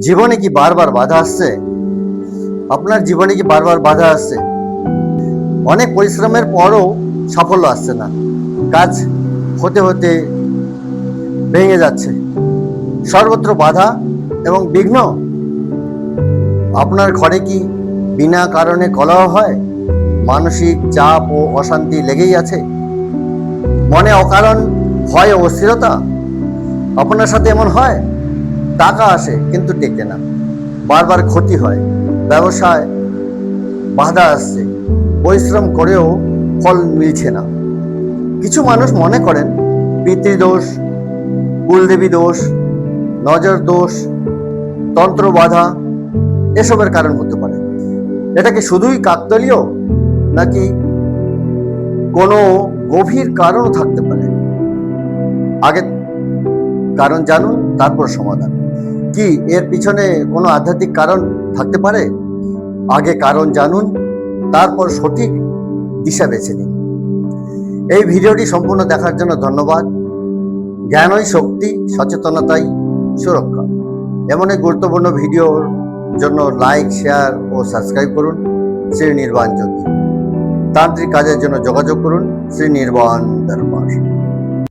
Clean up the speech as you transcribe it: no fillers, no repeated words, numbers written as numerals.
জীবনে কি বারবার বাধা আসছে? আপনার জীবনে কি বারবার বাধা আসছে? অনেক পরিশ্রমের পরও সাফল্য আসছে না, কাজ হতে হতে ভেঙে যাচ্ছে, সর্বত্র বাধা এবং বিঘ্ন। আপনার ঘরে কি বিনা কারণে কলহ হয়? মানসিক চাপ ও অশান্তি লেগেই আছে? মনে অকারণ ভয় ও অস্থিরতা? আপনার সাথে এমন হয়? টাকা আসে কিন্তু টেকে না, বারবার ক্ষতি হয়, ব্যবসায় বাধা আসছে, পরিশ্রম করেও ফল মিলছে না। কিছু মানুষ মনে করেন পিতৃদোষ, কুলদেবী দোষ, নজর দোষ, তন্ত্র বাধা এসবের কারণ হতে পারে। এটা কি শুধুই কাকতালীয়, নাকি কোনো গভীর কারণও থাকতে পারে? আগে কারণ জানুন, তারপর সমাধান। কি এর পিছনে কোনো আধ্যাত্মিক কারণ থাকতে পারে? আগে কারণ জানুন, তারপর সঠিক দিশা বেছে নিন। এই ভিডিওটি সম্পূর্ণ দেখার জন্য ধন্যবাদ। জ্ঞানই শক্তি, সচেতনতাই সুরক্ষা। এমন এক গুরুত্বপূর্ণ ভিডিওর জন্য লাইক, শেয়ার ও সাবস্ক্রাইব করুন শ্রী নির্বাণ জ্যোতি। তান্ত্রিক কাজের জন্য যোগাযোগ করুন শ্রী নির্বাণ দরবার।